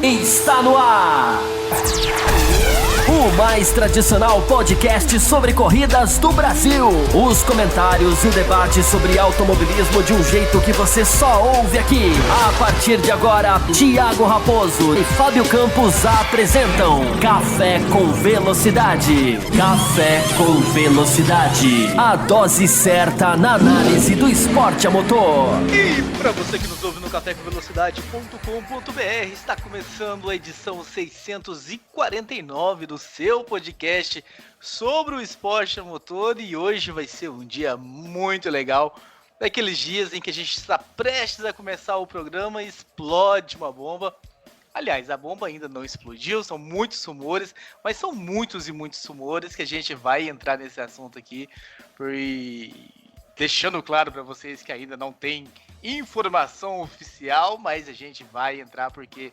Está no ar! O mais tradicional podcast sobre corridas do Brasil. Os comentários e o debate sobre automobilismo de um jeito que você só ouve aqui. A partir de agora, Thiago Raposo e Fábio Campos apresentam Café com Velocidade. Café com Velocidade. A dose certa na análise do esporte a motor. E para você que nos ouve no cafécomvelocidade.com.br, está começando a edição 649 do seu podcast sobre o esporte a motor, e hoje vai ser um dia muito legal, daqueles dias em que a gente está prestes a começar o programa e explode uma bomba. Aliás, a bomba ainda não explodiu, são muitos rumores, mas são muitos e muitos rumores que a gente vai entrar nesse assunto aqui, deixando claro para vocês que ainda não tem informação oficial, mas a gente vai entrar porque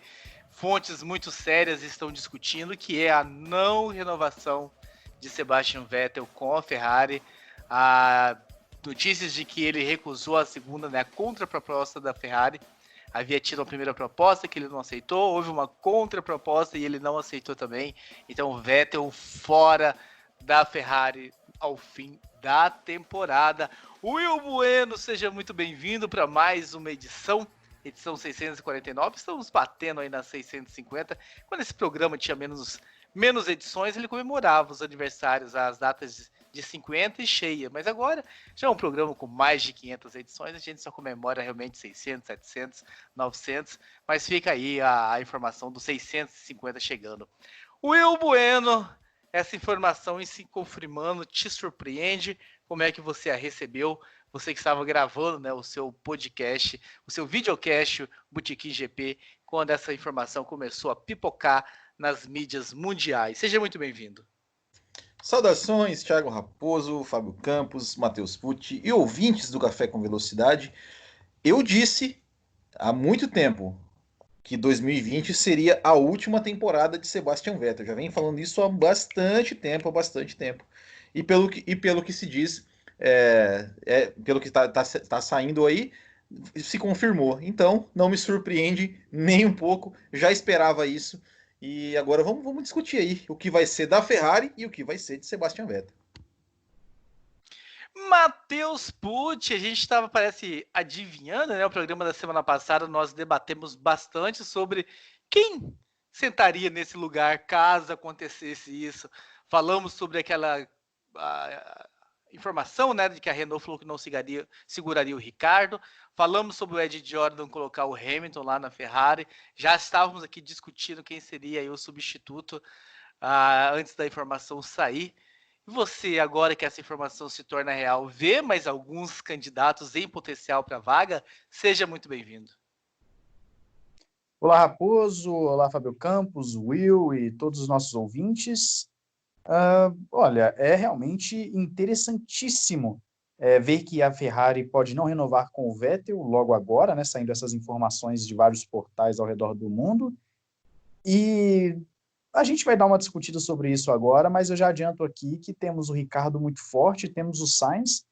fontes muito sérias estão discutindo que é a não renovação de Sebastian Vettel com a Ferrari. Há notícias de que ele recusou a segunda, né, a contraproposta da Ferrari. Havia tido a primeira proposta que ele não aceitou, houve uma contraproposta e ele não aceitou também. Então o Vettel fora da Ferrari ao fim da temporada. Will Bueno, seja muito bem-vindo para mais uma edição 649, estamos batendo aí nas 650. Quando esse programa tinha menos edições, ele comemorava os aniversários, as datas de 50 e cheia. Mas agora, já é um programa com mais de 500 edições, a gente só comemora realmente 600, 700, 900. Mas fica aí a informação dos 650 chegando. Will Bueno, essa informação em se confirmando, te surpreende? Como é que você a recebeu? Você que estava gravando, né, o seu podcast, o seu videocast, o Botequim GP, quando essa informação começou a pipocar nas mídias mundiais. Seja muito bem-vindo. Saudações, Thiago Raposo, Fábio Campos, Matheus Pucci e ouvintes do Café com Velocidade. Eu disse há muito tempo que 2020 seria a última temporada de Sebastian Vettel. Já vem falando isso há bastante tempo. E pelo que se diz, pelo que está saindo aí, se confirmou. Então, não me surpreende nem um pouco. Já esperava isso. E agora vamos discutir aí o que vai ser da Ferrari e o que vai ser de Sebastian Vettel. Matheus Pucci, a gente estava, parece, adivinhando, né? O programa da semana passada nós debatemos bastante sobre quem sentaria nesse lugar caso acontecesse isso. Falamos sobre aquela informação, né, de que a Renault falou que não seguraria o Ricardo. Falamos sobre o Ed Jordan colocar o Hamilton lá na Ferrari. Já estávamos aqui discutindo quem seria aí o substituto antes da informação sair. E você, agora que essa informação se torna real, vê mais alguns candidatos em potencial para a vaga? Seja muito bem-vindo. Olá, Raposo. Olá, Fábio Campos, Will e todos os nossos ouvintes. Olha, é realmente interessantíssimo ver que a Ferrari pode não renovar com o Vettel logo agora, né, saindo essas informações de vários portais ao redor do mundo. E a gente vai dar uma discutida sobre isso agora, mas eu já adianto aqui que temos o Ricardo muito forte, temos o Sainz,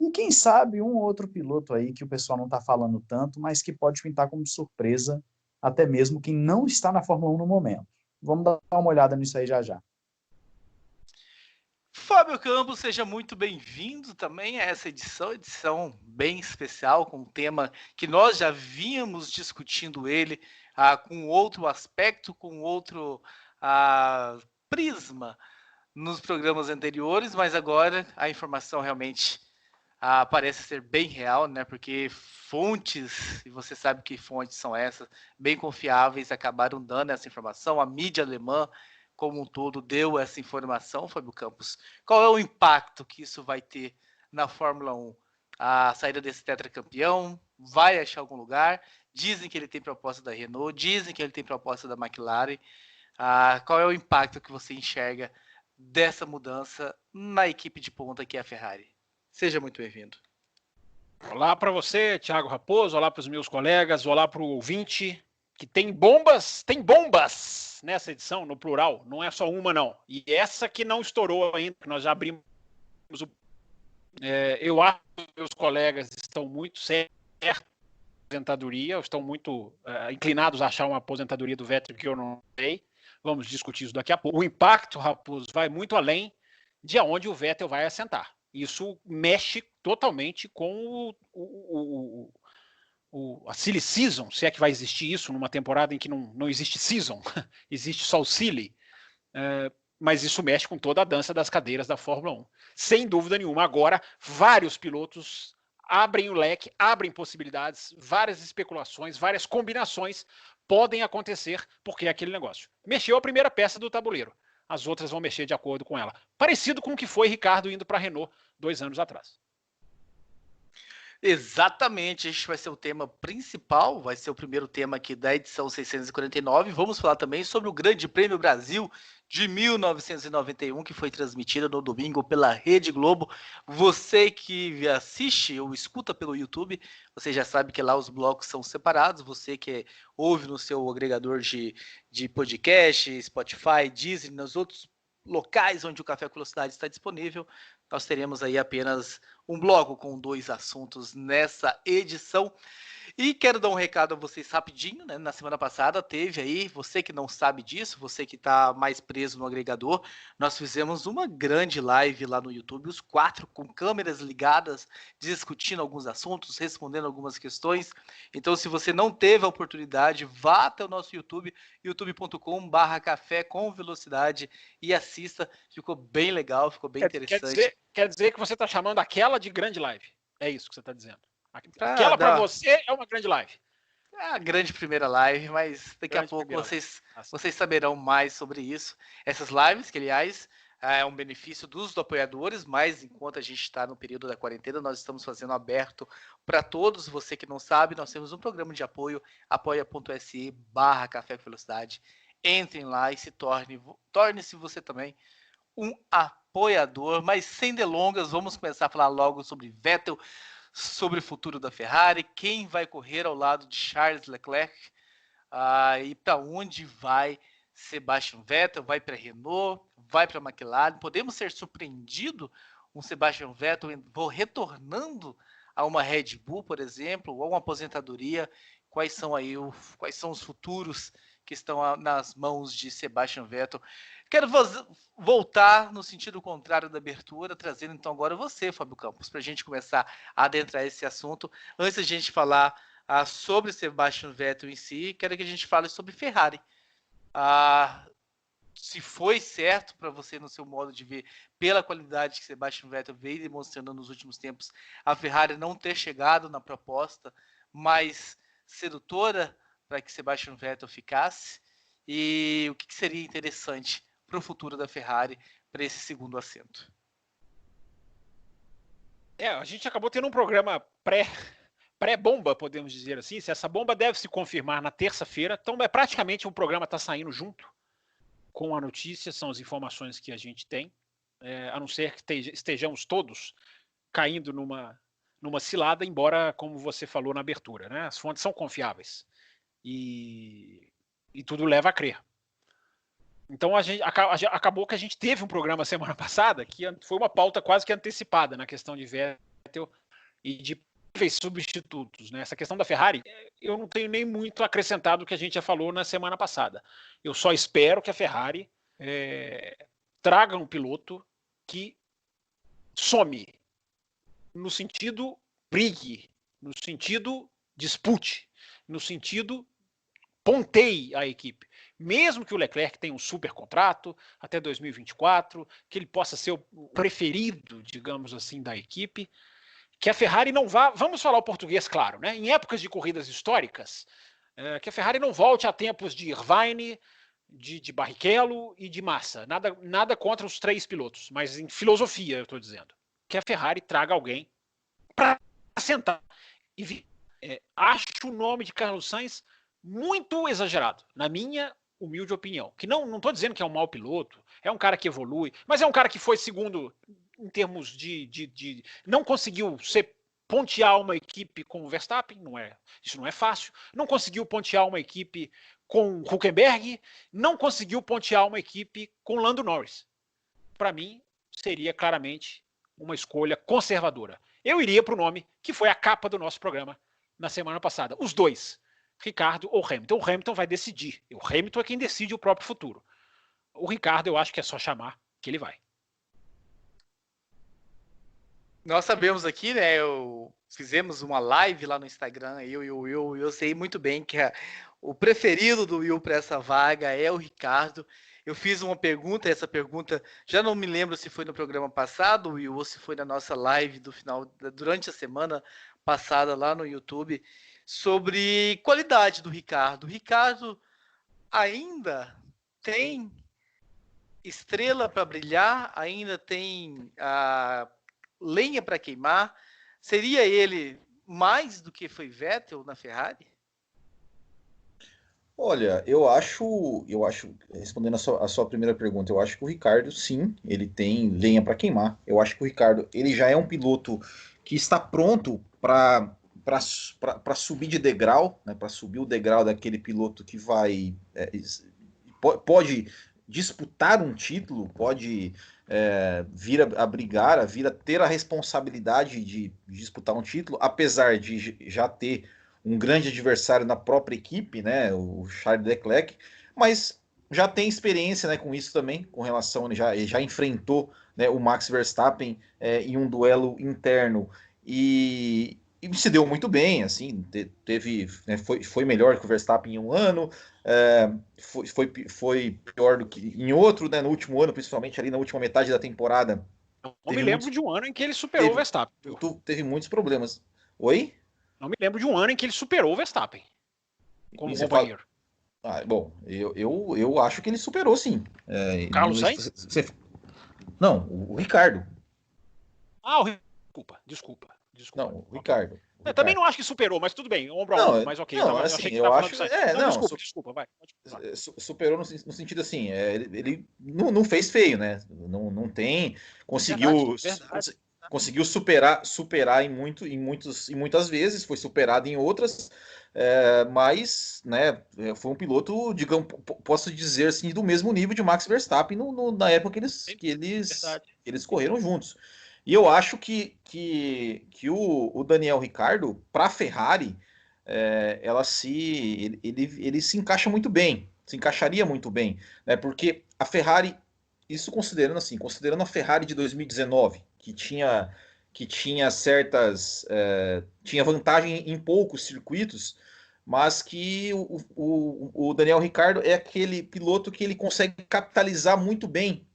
e quem sabe um ou outro piloto aí que o pessoal não está falando tanto, mas que pode pintar como surpresa, até mesmo quem não está na Fórmula 1 no momento. Vamos dar uma olhada nisso aí já já. Fábio Campos, seja muito bem-vindo também a essa edição bem especial, com um tema que nós já vínhamos discutindo ele com outro aspecto, com outro prisma nos programas anteriores, mas agora a informação realmente parece ser bem real, né? Porque fontes, e você sabe que fontes são essas, bem confiáveis, acabaram dando essa informação. A mídia alemã como um todo deu essa informação, Fábio Campos. Qual é o impacto que isso vai ter na Fórmula 1? A saída desse tetracampeão vai achar algum lugar? Dizem que ele tem proposta da Renault, dizem que ele tem proposta da McLaren. Qual é o impacto que você enxerga dessa mudança na equipe de ponta que é a Ferrari? Seja muito bem-vindo. Olá para você, Thiago Raposo, olá para os meus colegas, olá para o ouvinte, que tem bombas nessa edição, no plural, não é só uma não. E essa que não estourou ainda, que nós já abrimos eu acho que meus colegas estão muito certos aposentadoria, estão muito inclinados a achar uma aposentadoria do Vettel que eu não sei. Vamos discutir isso daqui a pouco. O impacto, Raposo, vai muito além de onde o Vettel vai assentar. Isso mexe totalmente com a silly season, se é que vai existir isso numa temporada em que não existe season, existe só o silly. Mas isso mexe com toda a dança das cadeiras da Fórmula 1. Sem dúvida nenhuma. Agora, vários pilotos abrem o leque, abrem possibilidades, várias especulações, várias combinações podem acontecer, porque é aquele negócio. Mexeu a primeira peça do tabuleiro, as outras vão mexer de acordo com ela. Parecido com o que foi Ricardo indo para a Renault 2 anos atrás. Exatamente, este vai ser o tema principal, vai ser o primeiro tema aqui da edição 649. Vamos falar também sobre o Grande Prêmio Brasil de 1991, que foi transmitido no domingo pela Rede Globo. Você que assiste ou escuta pelo YouTube, você já sabe que lá os blocos são separados. Você que ouve no seu agregador de podcast, Spotify, Deezer, nos outros locais onde o Café com Velocidade está disponível, nós teremos aí apenas um bloco com 2 assuntos nessa edição. E quero dar um recado a vocês rapidinho, né? Na semana passada teve aí, você que não sabe disso, você que está mais preso no agregador, nós fizemos uma grande live lá no YouTube, os 4 com câmeras ligadas, discutindo alguns assuntos, respondendo algumas questões. Então, se você não teve a oportunidade, vá até o nosso YouTube, youtube.com/café com velocidade e assista. Ficou bem legal, ficou bem interessante. Quer dizer que você está chamando aquela de grande live. É isso que você está dizendo. Aquela para você é uma grande live. É a grande primeira live, mas daqui a pouco vocês saberão mais sobre isso. Essas lives, que aliás é um benefício dos apoiadores, mas enquanto a gente está no período da quarentena, nós estamos fazendo aberto para todos. Você que não sabe, nós temos um programa de apoio, apoia.se/Café com Velocidade. Entrem lá e torne-se você também um apoiador. Mas sem delongas, vamos começar a falar logo sobre Vettel, sobre o futuro da Ferrari, quem vai correr ao lado de Charles Leclerc, e para onde vai Sebastian Vettel, vai para a Renault, vai para a McLaren. Podemos ser surpreendidos com Sebastian Vettel retornando a uma Red Bull, por exemplo, ou uma aposentadoria. Quais são os futuros que estão nas mãos de Sebastian Vettel? Quero voltar no sentido contrário da abertura, trazendo então agora você, Fábio Campos, para a gente começar a adentrar esse assunto. Antes de a gente falar sobre Sebastian Vettel em si, quero que a gente fale sobre Ferrari. Se foi certo para você, no seu modo de ver, pela qualidade que Sebastian Vettel veio demonstrando nos últimos tempos, a Ferrari não ter chegado na proposta mais sedutora para que Sebastian Vettel ficasse, e o que seria interessante para o futuro da Ferrari para esse segundo assento? A gente acabou tendo um programa pré-bomba, podemos dizer assim. Se essa bomba deve se confirmar na terça-feira, então praticamente o programa está saindo junto com a notícia, são as informações que a gente tem, a não ser que estejamos todos caindo numa cilada, embora, como você falou na abertura, né, as fontes são confiáveis e tudo leva a crer. Então acabou que a gente teve um programa semana passada que foi uma pauta quase que antecipada na questão de Vettel e de substitutos, né? Essa questão da Ferrari, eu não tenho nem muito acrescentado do que a gente já falou na semana passada. Eu só espero que a Ferrari traga um piloto que some, no sentido brigue, no sentido dispute, no sentido ponteie a equipe. Mesmo que o Leclerc tenha um super contrato até 2024, que ele possa ser o preferido, digamos assim, da equipe, que a Ferrari não vá, vamos falar o português claro, né? Em épocas de corridas históricas, que a Ferrari não volte a tempos de Irvine, de Barrichello e de Massa. Nada contra os 3 pilotos, mas em filosofia eu estou dizendo. Que a Ferrari traga alguém para sentar e vir. Acho o nome de Carlos Sainz muito exagerado, na minha humilde opinião. Que não estou dizendo que é um mau piloto, é um cara que evolui, mas é um cara que foi segundo em termos de não conseguiu pontear uma equipe com o Verstappen, isso não é fácil, não conseguiu pontear uma equipe com Hülkenberg, não conseguiu pontear uma equipe com Lando Norris. Para mim, seria claramente uma escolha conservadora. Eu iria para o nome que foi a capa do nosso programa, na semana passada. Os dois, Ricardo ou Hamilton. O Hamilton vai decidir. O Hamilton é quem decide o próprio futuro. O Ricardo, eu acho que é só chamar que ele vai. Nós sabemos aqui, né? Fizemos uma live lá no Instagram, eu e o Will, e eu sei muito bem que o preferido do Will para essa vaga é o Ricardo. Eu fiz uma pergunta, essa pergunta já não me lembro se foi no programa passado, Will, ou se foi na nossa live durante a semana passada lá no YouTube, sobre qualidade do Ricardo. O Ricardo ainda tem estrela para brilhar, ainda tem lenha para queimar. Seria ele mais do que foi Vettel na Ferrari? Olha, eu acho, respondendo a sua primeira pergunta, eu acho que o Ricardo, sim, ele tem lenha para queimar. Eu acho que o Ricardo, ele já é um piloto que está pronto para subir de degrau, né, para subir o degrau daquele piloto que vai pode disputar um título, pode vir a brigar, vir a ter a responsabilidade de disputar um título, apesar de já ter um grande adversário na própria equipe, né, o Charles Leclerc, mas já tem experiência, né, com isso também, com relação, ele já enfrentou, né, o Max Verstappen em um duelo interno e se deu muito bem, assim, né, foi melhor que o Verstappen em um ano, foi pior do que em outro, né, no último ano, principalmente ali na última metade da temporada. Não me lembro de um ano em que ele superou o Verstappen. Teve muitos problemas. Oi? Não me lembro de um ano em que ele superou o Verstappen como companheiro. Bom, eu acho que ele superou, sim. Carlos Sainz? Não, o Ricardo. Desculpa. Não, o Ricardo. Eu também não acho que superou, mas tudo bem, ombro a ombro, mas ok. Não, assim, eu acho... Desculpa, vai. Superou no sentido assim, ele não fez feio, né? Não tem... Conseguiu superar em muitas vezes, foi superado em outras, mas, né, foi um piloto, digamos, posso dizer assim, do mesmo nível de Max Verstappen na época que eles correram juntos. E eu acho que o Daniel Ricciardo, para a Ferrari, ele se encaixa muito bem, se encaixaria muito bem, né? Porque a Ferrari, isso considerando a Ferrari de 2019, que tinha certas, tinha vantagem em poucos circuitos, mas que o Daniel Ricciardo é aquele piloto que ele consegue capitalizar muito bem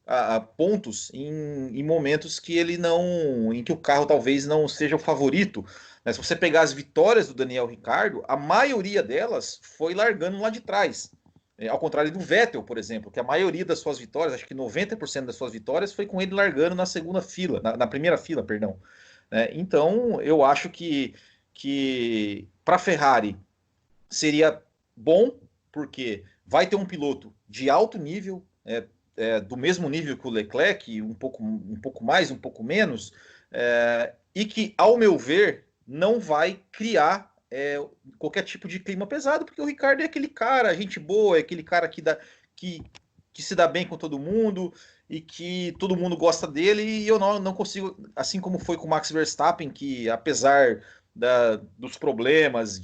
pontos em momentos em que o carro talvez não seja o favorito. Mas se você pegar as vitórias do Daniel Ricciardo, a maioria delas foi largando lá de trás. Ao contrário do Vettel, por exemplo, que a maioria das suas vitórias, acho que 90% das suas vitórias foi com ele largando na segunda fila, na primeira fila, perdão. Então, eu acho que para a Ferrari seria bom, porque vai ter um piloto de alto nível, do mesmo nível que o Leclerc, um pouco mais, um pouco menos, e que, ao meu ver, não vai criar qualquer tipo de clima pesado, porque o Ricardo é aquele cara, gente boa, é aquele cara que se dá bem com todo mundo e que todo mundo gosta dele, e eu não consigo, assim como foi com o Max Verstappen, que apesar dos problemas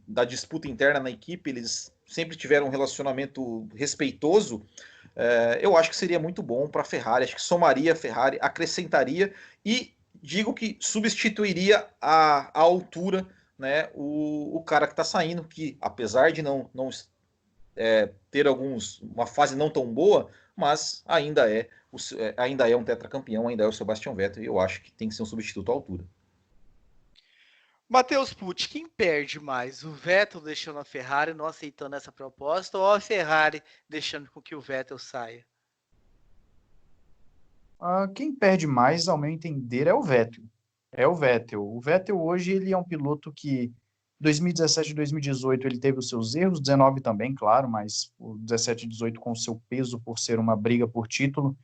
da disputa interna na equipe, eles sempre tiveram um relacionamento respeitoso. Eu acho que seria muito bom para a Ferrari, acho que somaria a Ferrari, acrescentaria e digo que substituiria a altura, né, o cara que está saindo, que apesar de não ter uma fase não tão boa, mas ainda é um tetracampeão, ainda é o Sebastian Vettel, e eu acho que tem que ser um substituto à altura. Matheus Pucci, quem perde mais? O Vettel deixando a Ferrari, não aceitando essa proposta, ou a Ferrari deixando com que o Vettel saia? Quem perde mais, ao meu entender, é o Vettel. O Vettel hoje ele é um piloto que 2017 e 2018 ele teve os seus erros, 19 também, claro, mas o 17 e 18 com o seu peso por ser uma briga por título.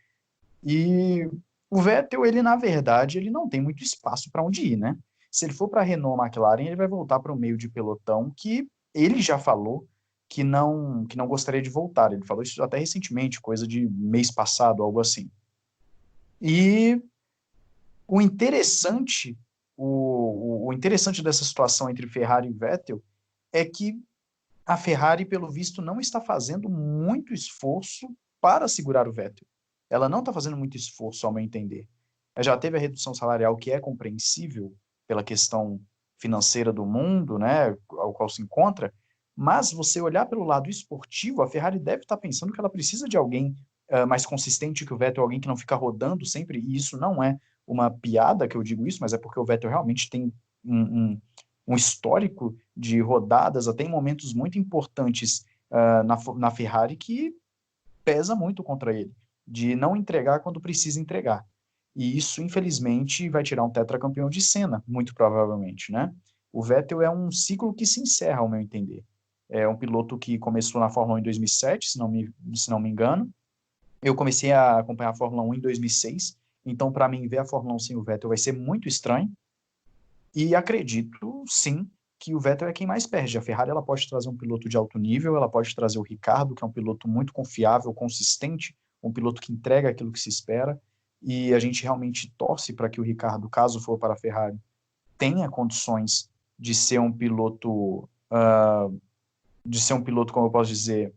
E o Vettel, ele na verdade, ele não tem muito espaço para onde ir, né? Se ele for para a Renault McLaren, ele vai voltar para o meio de pelotão, que ele já falou que não gostaria de voltar. Ele falou isso até recentemente, coisa de mês passado, algo assim. E o interessante o interessante dessa situação entre Ferrari e Vettel é que a Ferrari, pelo visto, não está fazendo muito esforço para segurar o Vettel. Ela não está fazendo muito esforço, ao meu entender. Já teve a redução salarial, que é compreensível pela questão financeira do mundo, né, ao qual se encontra, mas você olhar pelo lado esportivo, a Ferrari deve estar pensando que ela precisa de alguém mais consistente que o Vettel, alguém que não fica rodando sempre, e isso não é uma piada que eu digo isso, mas é porque o Vettel realmente tem um histórico de rodadas, até em momentos muito importantes na Ferrari, que pesa muito contra ele, de não entregar quando precisa entregar. E isso, infelizmente, vai tirar um tetracampeão de Senna, muito provavelmente, né? O Vettel é um ciclo que se encerra, ao meu entender. É um piloto que começou na Fórmula 1 em 2007, se não me engano. Eu comecei a acompanhar a Fórmula 1 em 2006, então, para mim, ver a Fórmula 1 sem o Vettel vai ser muito estranho. E acredito, sim, que o Vettel é quem mais perde. A Ferrari ela pode trazer um piloto de alto nível, ela pode trazer o Ricciardo, que é um piloto muito confiável, consistente, um piloto que entrega aquilo que se espera, e a gente realmente torce para que o Ricciardo, caso for para a Ferrari, tenha condições de ser um piloto, como eu posso dizer,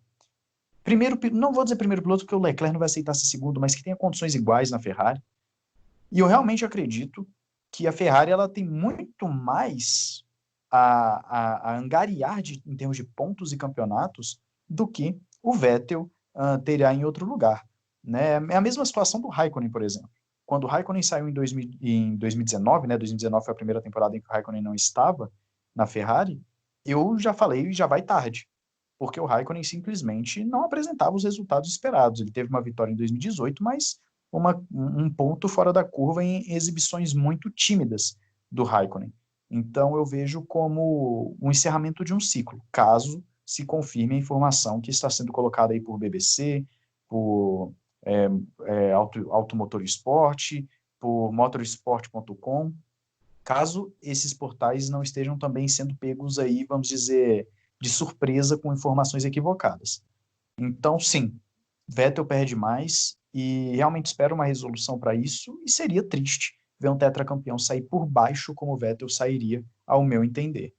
não vou dizer primeiro piloto, porque o Leclerc não vai aceitar ser segundo, mas que tenha condições iguais na Ferrari. E eu realmente acredito que a Ferrari ela tem muito mais a angariar em termos de pontos e campeonatos do que o Vettel terá em outro lugar. Né? É a mesma situação do Raikkonen, por exemplo. Quando o Raikkonen saiu em 2019, né? 2019 foi a primeira temporada em que o Raikkonen não estava na Ferrari, eu já falei, já vai tarde, porque o Raikkonen simplesmente não apresentava os resultados esperados. Ele teve uma vitória em 2018, mas um ponto fora da curva em exibições muito tímidas do Raikkonen. Então eu vejo como um encerramento de um ciclo, caso se confirme a informação que está sendo colocada aí por BBC, por Automotor Esporte, por motorsport.com, caso esses portais não estejam também sendo pegos aí, vamos dizer, de surpresa com informações equivocadas. Então, sim, Vettel perde mais e realmente espero uma resolução para isso, e seria triste ver um tetracampeão sair por baixo como o Vettel sairia, ao meu entender.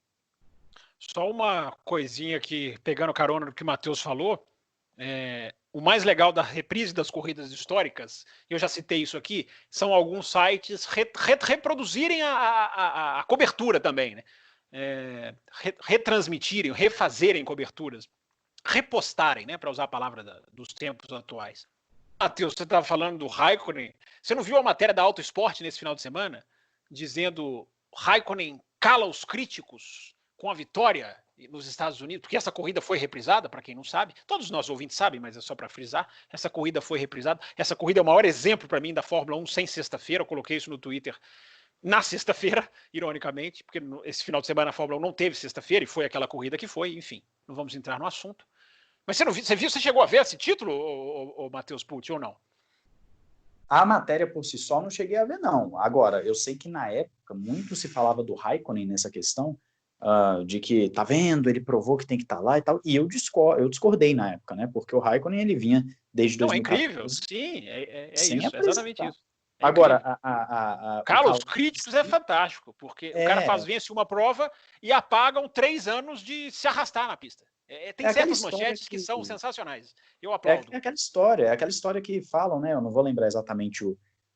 Só uma coisinha aqui, pegando carona do que o Matheus falou, o mais legal da reprise das corridas históricas, eu já citei isso aqui, são alguns sites reproduzirem a cobertura também, né? Retransmitirem, refazerem coberturas, repostarem, né, para usar a palavra dos tempos atuais. Matheus, você estava falando do Raikkonen, você não viu a matéria da Auto Sport nesse final de semana, dizendo Raikkonen cala os críticos com a vitória nos Estados Unidos, porque essa corrida foi reprisada, para quem não sabe, todos os nossos ouvintes sabem, mas é só para frisar, essa corrida foi reprisada, essa corrida é o maior exemplo para mim da Fórmula 1 sem sexta-feira, eu coloquei isso no Twitter na sexta-feira, ironicamente, porque esse final de semana a Fórmula 1 não teve sexta-feira, e foi aquela corrida que foi, enfim, não vamos entrar no assunto. Mas você chegou a ver esse título, o Matheus Pucci, ou não? A matéria por si só não cheguei a ver, não. Agora, eu sei que na época muito se falava do Raikkonen nessa questão, de que, tá vendo, ele provou que tem que estar lá e tal, e eu discordei na época, né, porque o Raikkonen, ele vinha desde 2014. Não, é incrível, sim, é isso, é exatamente isso. Agora, Carlos, os críticos é fantástico, porque o cara vence uma prova e apagam 3 anos de se arrastar na pista. Tem certas manchetes que são sensacionais. Eu aplaudo. É aquela história que falam, né? Eu não vou lembrar exatamente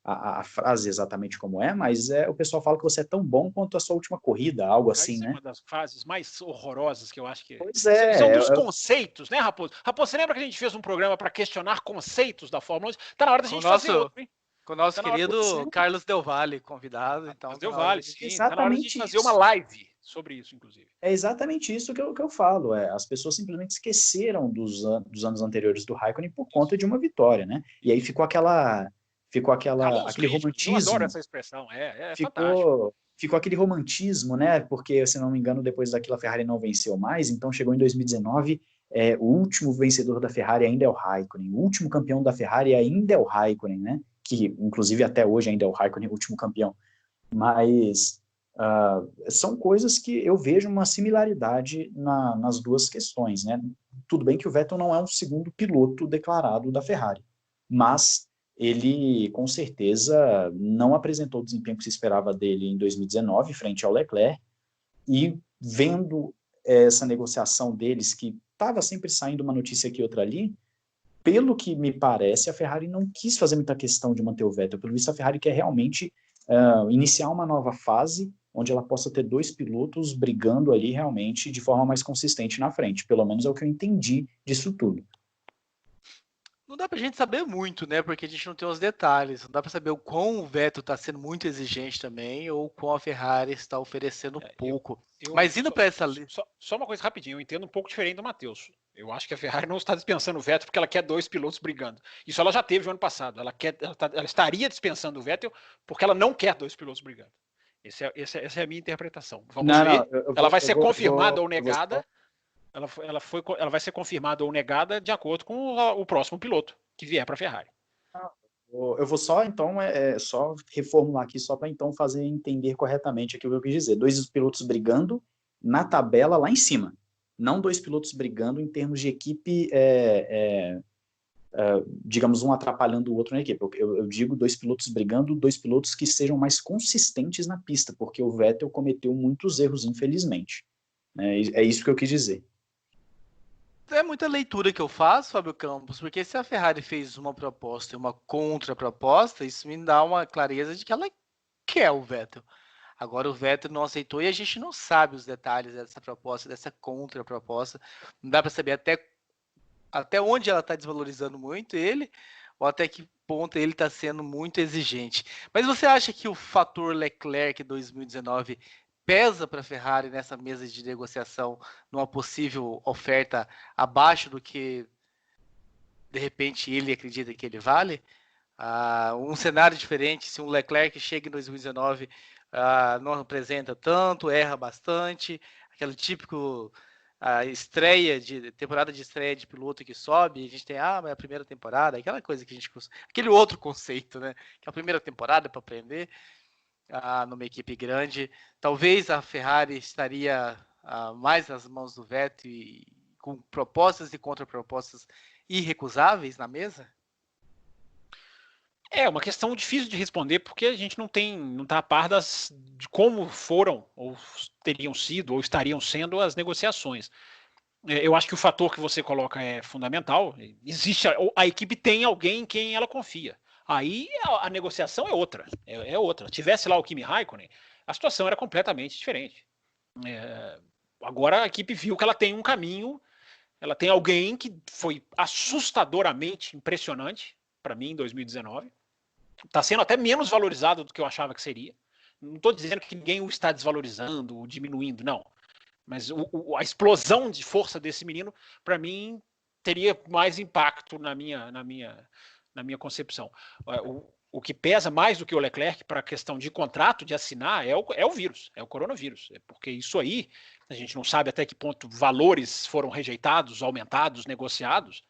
a frase exatamente como mas o pessoal fala que você é tão bom quanto a sua última corrida, algo assim, né? É uma das frases mais horrorosas que eu acho que... Pois é. São dos conceitos, né, Raposo? Raposo, você lembra que a gente fez um programa para questionar conceitos da Fórmula 1? Tá na hora da gente fazer outro, hein? Com o nosso querido Carlos Del Valle convidado. Então, Del Valle, sim. Exatamente, tá na hora de a gente fazer uma live sobre isso, inclusive. É exatamente isso que eu falo. As pessoas simplesmente esqueceram dos anos anteriores do Raikkonen por conta de uma vitória, né? E aí ficou aquele romantismo. Eu adoro essa expressão, fantástico. Ficou aquele romantismo, né? Porque, se não me engano, depois daquilo a Ferrari não venceu mais, então chegou em 2019, o último vencedor da Ferrari ainda é o Raikkonen, o último campeão da Ferrari ainda é o Raikkonen, né? Que, inclusive, até hoje ainda é o Raikkonen o último campeão. Mas são coisas que eu vejo uma similaridade nas duas questões, né? Tudo bem que o Vettel não é um segundo piloto declarado da Ferrari, mas ele com certeza não apresentou o desempenho que se esperava dele em 2019, frente ao Leclerc, e vendo essa negociação deles, que estava sempre saindo uma notícia aqui e outra ali, pelo que me parece, a Ferrari não quis fazer muita questão de manter o Vettel. Pelo visto, a Ferrari quer realmente iniciar uma nova fase, onde ela possa ter dois pilotos brigando ali realmente de forma mais consistente na frente. Pelo menos é o que eu entendi disso tudo. Não dá pra gente saber muito, né? Porque a gente não tem os detalhes. Não dá pra saber o quão o Vettel tá sendo muito exigente também, ou o quão a Ferrari está oferecendo pouco. Mas indo para essa lista. Só uma coisa rapidinho, eu entendo um pouco diferente do Matheus. Eu acho que a Ferrari não está dispensando o Vettel porque ela quer dois pilotos brigando. Isso ela já teve no ano passado. Ela estaria dispensando o Vettel porque ela não quer dois pilotos brigando. Essa é a minha interpretação. Vamos ver. Ela vai ser confirmada ou negada. Ela vai ser confirmada ou negada de acordo com o próximo piloto que vier para a Ferrari. Eu vou só, então, só reformular aqui, só para, então, fazer entender corretamente aqui o que eu quis dizer. Dois pilotos brigando na tabela lá em cima. Não dois pilotos brigando em termos de equipe, digamos, um atrapalhando o outro na equipe. Eu digo dois pilotos brigando, dois pilotos que sejam mais consistentes na pista, porque o Vettel cometeu muitos erros, infelizmente. É isso que eu quis dizer. É muita leitura que eu faço, Fábio Campos, porque se a Ferrari fez uma proposta e uma contraproposta, isso me dá uma clareza de que ela quer o Vettel. Agora o Vettel não aceitou e a gente não sabe os detalhes dessa proposta, dessa contraproposta. Não dá para saber até onde ela está desvalorizando muito ele, ou até que ponto ele está sendo muito exigente. Mas você acha que o fator Leclerc 2019 pesa para a Ferrari nessa mesa de negociação numa possível oferta abaixo do que, de repente, ele acredita que ele vale? Um cenário diferente, se um Leclerc chega em 2019, não apresenta tanto, erra bastante, aquele típico temporada de estreia de piloto que sobe, a gente tem, mas é a primeira temporada, aquela coisa que a gente... Aquele outro conceito, né? Que é a primeira temporada para aprender. Numa equipe grande, talvez a Ferrari estaria mais nas mãos do Vettel e com propostas e contrapropostas irrecusáveis na mesa? É uma questão difícil de responder porque a gente não está a par de como foram ou teriam sido ou estariam sendo as negociações. Eu acho que o fator que você coloca é fundamental. Existe a equipe tem alguém em quem ela confia. Aí a negociação é outra. Tivesse lá o Kimi Raikkonen, a situação era completamente diferente. Agora a equipe viu que ela tem um caminho, ela tem alguém que foi assustadoramente impressionante para mim em 2019. Está sendo até menos valorizado do que eu achava que seria. Não estou dizendo que ninguém o está desvalorizando ou diminuindo, não. Mas a explosão de força desse menino, para mim, teria mais impacto na minha concepção. O que pesa mais do que o Leclerc para a questão de contrato, de assinar, é o vírus, é o coronavírus. Porque isso aí, a gente não sabe até que ponto valores foram rejeitados, aumentados, negociados,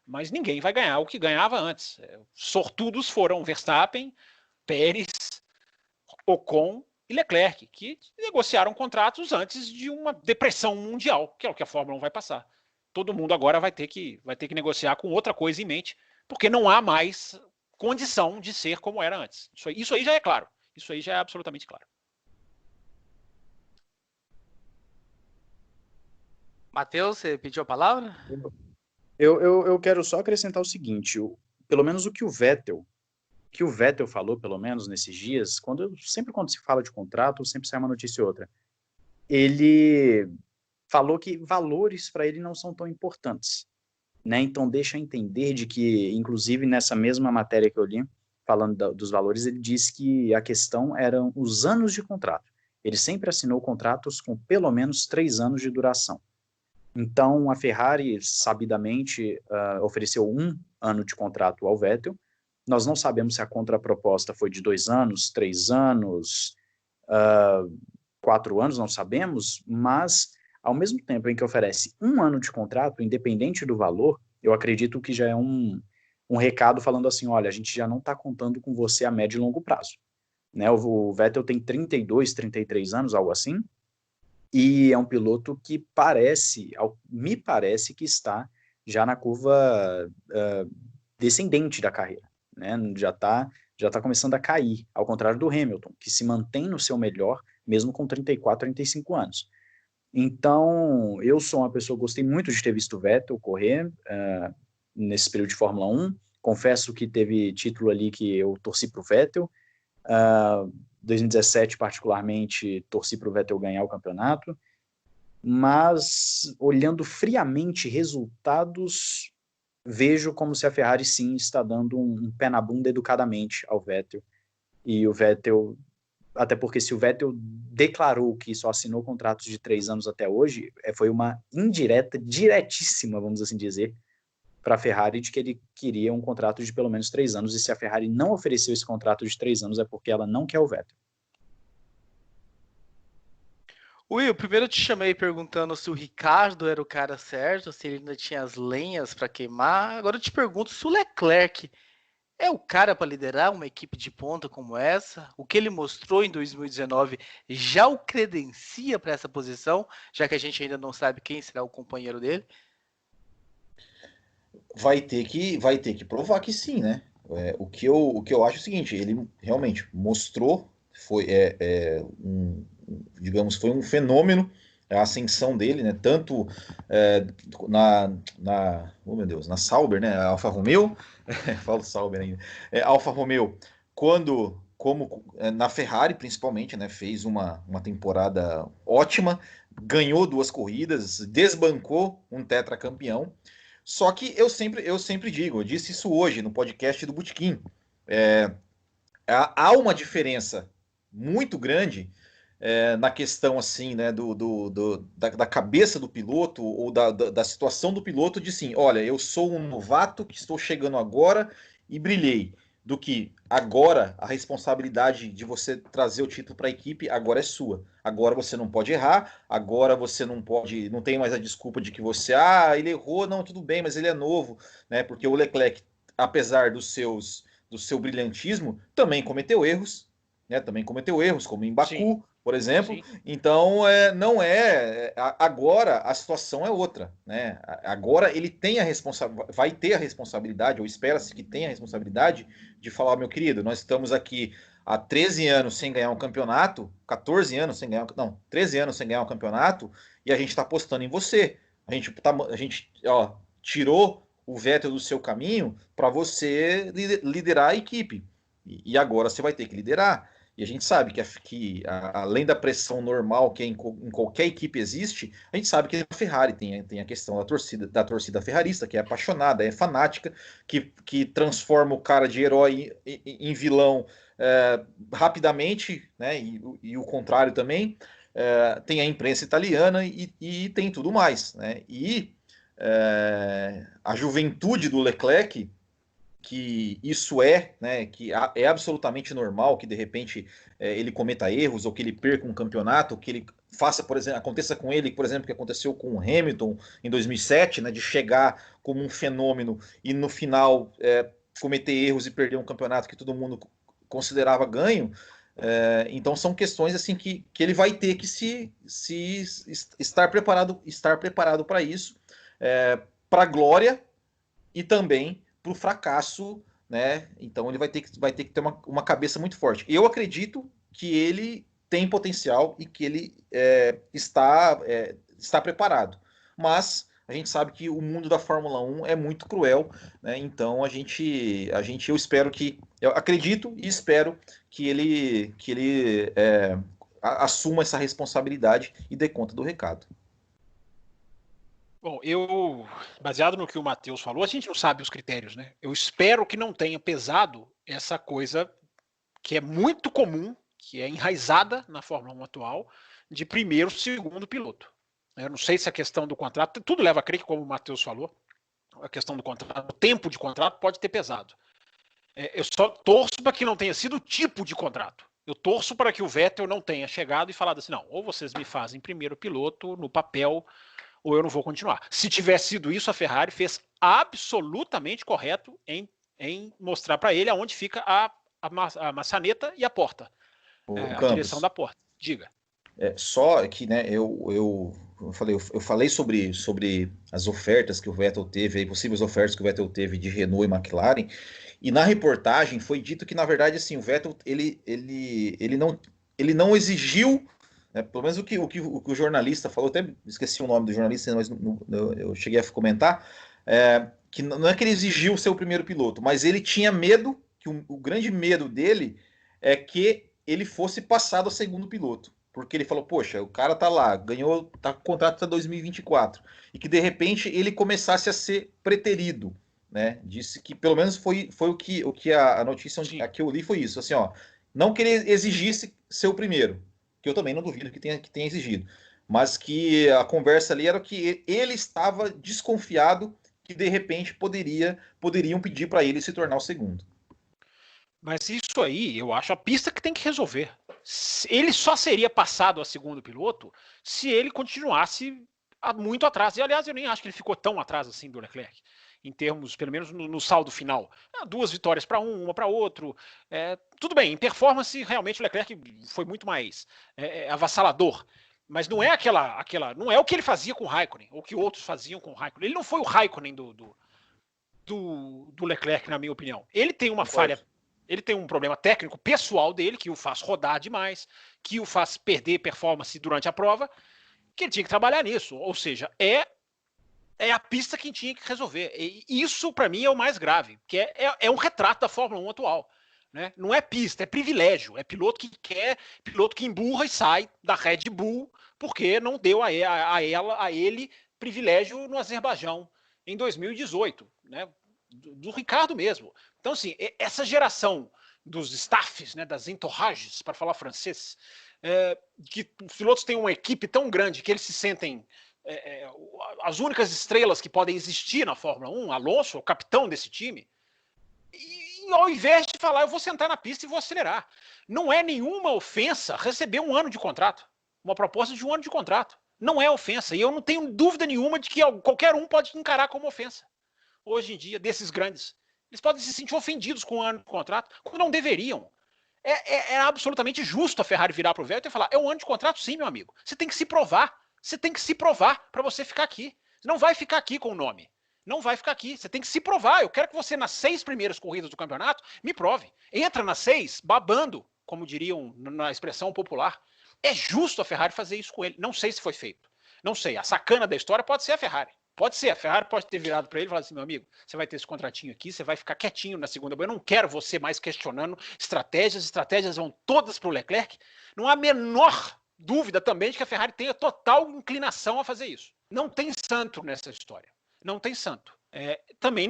mas ninguém vai ganhar o que ganhava antes. Sortudos foram Verstappen, Pérez, Ocon e Leclerc, que negociaram contratos antes de uma depressão mundial, que é o que a Fórmula 1 vai passar. Todo mundo agora vai ter que negociar com outra coisa em mente, porque não há mais condição de ser como era antes. Isso aí já é claro. Isso aí já é absolutamente claro. Matheus, você pediu a palavra? Eu quero só acrescentar o seguinte, pelo menos o que o Vettel falou, pelo menos nesses dias, sempre quando se fala de contrato, sempre sai uma notícia ou outra. Ele falou que valores para ele não são tão importantes, né? Então deixa entender de que, inclusive nessa mesma matéria que eu li, falando dos valores, ele disse que a questão eram os anos de contrato. Ele sempre assinou contratos com pelo menos 3 anos de duração. Então a Ferrari, sabidamente, ofereceu 1 ano de contrato ao Vettel. Nós não sabemos se a contraproposta foi de 2 anos, 3 anos, 4 anos, não sabemos, mas ao mesmo tempo em que oferece 1 ano de contrato, independente do valor, eu acredito que já é um recado falando assim, olha, a gente já não está contando com você a médio e longo prazo. Né? O Vettel tem 32, 33 anos, algo assim, e é um piloto que me parece que está já na curva descendente da carreira. né? Já tá começando a cair, ao contrário do Hamilton, que se mantém no seu melhor, mesmo com 34, 35 anos. Então, eu sou uma pessoa que gostei muito de ter visto o Vettel correr nesse período de Fórmula 1. Confesso que teve título ali que eu torci para o Vettel. 2017, particularmente, torci para o Vettel ganhar o campeonato. Mas, olhando friamente resultados, vejo como se a Ferrari, sim, está dando um pé na bunda educadamente ao Vettel. E o Vettel... Até porque se o Vettel declarou que só assinou contratos de 3 anos até hoje, foi uma indireta, diretíssima, vamos assim dizer, para a Ferrari de que ele queria um contrato de pelo menos 3 anos, e se a Ferrari não ofereceu esse contrato de 3 anos é porque ela não quer o Vettel. Will, primeiro eu te chamei perguntando se o Ricardo era o cara certo, se ele ainda tinha as lenhas para queimar. Agora eu te pergunto se o Leclerc é o cara para liderar uma equipe de ponta como essa? O que ele mostrou em 2019 já o credencia para essa posição, já que a gente ainda não sabe quem será o companheiro dele? Vai ter que provar que sim, né? O que eu acho é o seguinte, ele realmente mostrou, digamos, foi um fenômeno a ascensão dele, né? Tanto oh meu Deus, na Sauber, né? Alfa Romeo, falo Sauber ainda, Alfa Romeo, na Ferrari principalmente, né? Fez uma temporada ótima, ganhou 2 corridas, desbancou um tetracampeão. Só que eu sempre digo, eu disse isso hoje no podcast do Botequim, há uma diferença muito grande na questão assim, né, da cabeça do piloto ou da situação do piloto de sim, olha, eu sou um novato que estou chegando agora e brilhei, do que agora a responsabilidade de você trazer o título para a equipe agora é sua. Agora você não pode errar, agora você não tem mais a desculpa de que ele errou, não, tudo bem, mas ele é novo, né? Porque o Leclerc, apesar do seu brilhantismo, também cometeu erros, né? Também cometeu erros, como em Baku, sim, por exemplo. Sim. Então, agora a situação é outra, né? Agora ele tem vai ter a responsabilidade, ou espera-se que tenha a responsabilidade de falar, meu querido, nós estamos aqui há 13 anos sem ganhar um campeonato, 14 anos sem ganhar, não, 13 anos sem ganhar um campeonato, e a gente está apostando em você. A gente tirou o Vettel do seu caminho para você liderar a equipe. E agora você vai ter que liderar. E a gente sabe que além da pressão normal que em qualquer equipe existe, a gente sabe que a Ferrari tem a questão da torcida ferrarista, que é apaixonada, é fanática, que transforma o cara de herói em vilão rapidamente, né? E o contrário também. Tem a imprensa italiana e tem tudo mais, né? E a juventude do Leclerc, que isso né, que é absolutamente normal que de repente ele cometa erros, ou que ele perca um campeonato, ou que ele faça, por exemplo, aconteça com ele, por exemplo, que aconteceu com o Hamilton em 2007, né, de chegar como um fenômeno e no final cometer erros e perder um campeonato que todo mundo considerava ganho. Então são questões assim que ele vai ter que estar preparado para isso, para a glória e também para o fracasso, né? Então ele vai ter que ter uma cabeça muito forte. Eu acredito que ele tem potencial e que ele está preparado. Mas a gente sabe que o mundo da Fórmula 1 é muito cruel, né? Então eu acredito e espero que ele assuma essa responsabilidade e dê conta do recado. Bom, baseado no que o Matheus falou, a gente não sabe os critérios, né? Eu espero que não tenha pesado essa coisa que é muito comum, que é enraizada na Fórmula 1 atual, de primeiro, segundo piloto. Eu não sei se a questão do contrato, tudo leva a crer que, como o Matheus falou, a questão do contrato, o tempo de contrato pode ter pesado. Eu só torço para que não tenha sido o tipo de contrato. Eu torço para que o Vettel não tenha chegado e falado assim, não, ou vocês me fazem primeiro piloto no papel, ou eu não vou continuar. Se tivesse sido isso, a Ferrari fez absolutamente correto em mostrar para ele aonde fica a maçaneta e a porta. A direção da porta. Diga. Só que, né, eu eu falei sobre as ofertas que o Vettel teve, aí, possíveis ofertas que o Vettel teve de Renault e McLaren, e na reportagem foi dito que, na verdade, assim, o Vettel ele não exigiu, né, pelo menos o jornalista falou, até esqueci o nome do jornalista, mas eu cheguei a comentar, que não é que ele exigiu ser o primeiro piloto, mas ele tinha medo, que o grande medo dele é que ele fosse passado a segundo piloto. Porque ele falou, poxa, o cara tá lá, ganhou, tá com contrato até 2024, e que de repente ele começasse a ser preterido, né? Disse que pelo menos foi o que a notícia que eu li foi isso, assim, ó, não que ele exigisse ser o primeiro, que eu também não duvido que tenha exigido, mas que a conversa ali era que ele estava desconfiado que de repente poderiam pedir para ele se tornar o segundo. Mas isso aí, eu acho a pista que tem que resolver. Ele só seria passado a segundo piloto se ele continuasse muito atrás. E, aliás, eu nem acho que ele ficou tão atrás assim do Leclerc, em termos, pelo menos no saldo final. 2 vitórias para uma para outro. Tudo bem, em performance, realmente o Leclerc foi muito mais avassalador. Mas não é não é o que ele fazia com o Raikkonen, ou que outros faziam com o Raikkonen. Ele não foi o Raikkonen do Leclerc, na minha opinião. Ele tem uma falha. Ele tem um problema técnico pessoal dele, que o faz rodar demais, que o faz perder performance durante a prova, que ele tinha que trabalhar nisso. Ou seja, é a pista que tinha que resolver. E isso, para mim, é o mais grave, que é um retrato da Fórmula 1 atual. Né? Não é pista, é privilégio. É piloto que quer, piloto que emburra e sai da Red Bull, porque não deu a ele privilégio no Azerbaijão em 2018, né? Do Ricardo mesmo. Então, assim, essa geração dos staffs, né, das entourages, para falar francês, que os pilotos têm uma equipe tão grande que eles se sentem as únicas estrelas que podem existir na Fórmula 1, Alonso, o capitão desse time, e ao invés de falar, eu vou sentar na pista e vou acelerar. Não é nenhuma ofensa receber um ano de contrato, uma proposta de um ano de contrato. Não é ofensa, e eu não tenho dúvida nenhuma de que qualquer um pode encarar como ofensa. Hoje em dia, desses grandes, eles podem se sentir ofendidos com um ano de contrato, quando não deveriam. É absolutamente justo a Ferrari virar para o Vettel e falar, é um ano de contrato sim, meu amigo. Você tem que se provar. Você tem que se provar para você ficar aqui. Você não vai ficar aqui com o nome. Não vai ficar aqui. Você tem que se provar. Eu quero que você, nas 6 primeiras corridas do campeonato, me prove. Entra nas 6, babando, como diriam na expressão popular. É justo a Ferrari fazer isso com ele. Não sei se foi feito. Não sei. A sacana da história pode ser a Ferrari. Pode ser, a Ferrari pode ter virado para ele e falado assim, meu amigo, você vai ter esse contratinho aqui, você vai ficar quietinho na segunda, eu não quero você mais questionando estratégias vão todas para o Leclerc. Não há a menor dúvida também de que a Ferrari tenha total inclinação a fazer isso. Não tem santo nessa história, não tem santo. Também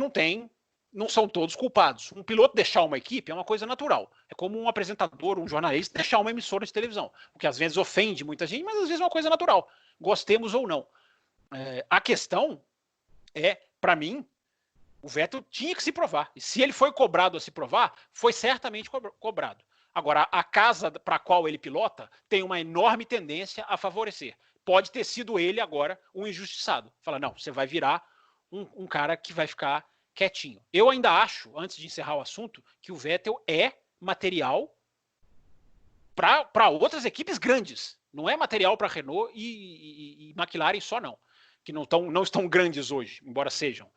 não são todos culpados. Um piloto deixar uma equipe é uma coisa natural. É como um apresentador, um jornalista deixar uma emissora de televisão, o que às vezes ofende muita gente, mas às vezes é uma coisa natural, gostemos ou não. A questão para mim, o Vettel tinha que se provar. E se ele foi cobrado a se provar, foi certamente cobrado. Agora, a casa para a qual ele pilota tem uma enorme tendência a favorecer. Pode ter sido ele agora um injustiçado. Fala, não, você vai virar um cara que vai ficar quietinho. Eu ainda acho, antes de encerrar o assunto, que o Vettel é material para outras equipes grandes. Não é material para Renault e McLaren só não. Que não estão grandes hoje, embora sejam.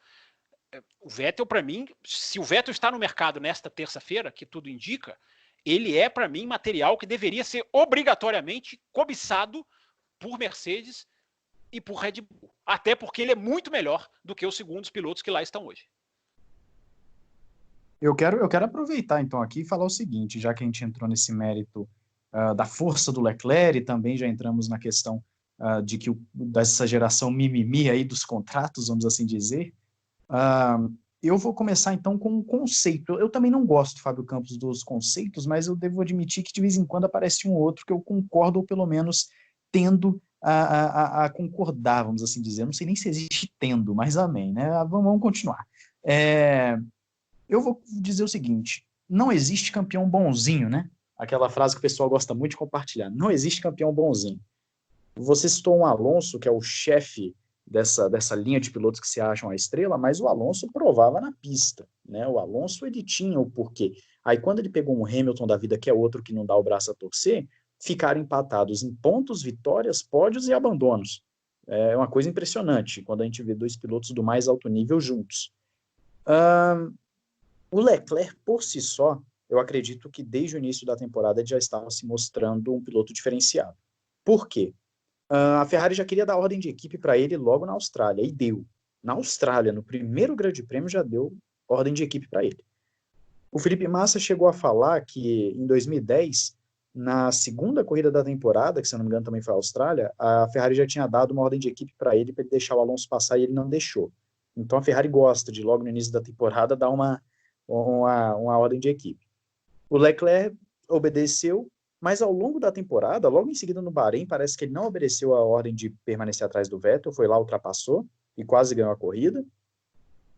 O Vettel, para mim, se o Vettel está no mercado nesta terça-feira, que tudo indica, ele é, para mim, material que deveria ser obrigatoriamente cobiçado por Mercedes e por Red Bull. Até porque ele é muito melhor do que os segundos pilotos que lá estão hoje. Eu quero aproveitar, então, aqui e falar o seguinte, já que a gente entrou nesse mérito da força do Leclerc e também já entramos na questão de que dessa geração mimimi aí dos contratos, vamos assim dizer, eu vou começar então com um conceito. Eu também não gosto, Fábio Campos, dos conceitos, mas eu devo admitir que de vez em quando aparece um outro que eu concordo, ou pelo menos tendo a concordar, vamos assim dizer. Eu não sei nem se existe tendo, mas amém, né? Vamos continuar. Eu vou dizer o seguinte, não existe campeão bonzinho, né? Aquela frase que o pessoal gosta muito de compartilhar. Não existe campeão bonzinho. Você citou um Alonso, que é o chefe dessa linha de pilotos que se acham a estrela, mas o Alonso provava na pista, né? O Alonso, ele tinha o porquê. Aí quando ele pegou um Hamilton da vida, que é outro que não dá o braço a torcer, ficaram empatados em pontos, vitórias, pódios e abandonos. É uma coisa impressionante quando a gente vê dois pilotos do mais alto nível juntos. O Leclerc, por si só, eu acredito que desde o início da temporada ele já estava se mostrando um piloto diferenciado. Por quê? A Ferrari já queria dar ordem de equipe para ele logo na Austrália, e deu. Na Austrália, no primeiro Grande Prêmio, já deu ordem de equipe para ele. O Felipe Massa chegou a falar que em 2010, na segunda corrida da temporada, que se eu não me engano também foi a Austrália, a Ferrari já tinha dado uma ordem de equipe para ele deixar o Alonso passar, e ele não deixou. Então a Ferrari gosta de, logo no início da temporada, dar uma ordem de equipe. O Leclerc obedeceu, mas ao longo da temporada, logo em seguida no Bahrein, parece que ele não obedeceu a ordem de permanecer atrás do Vettel, foi lá, ultrapassou e quase ganhou a corrida.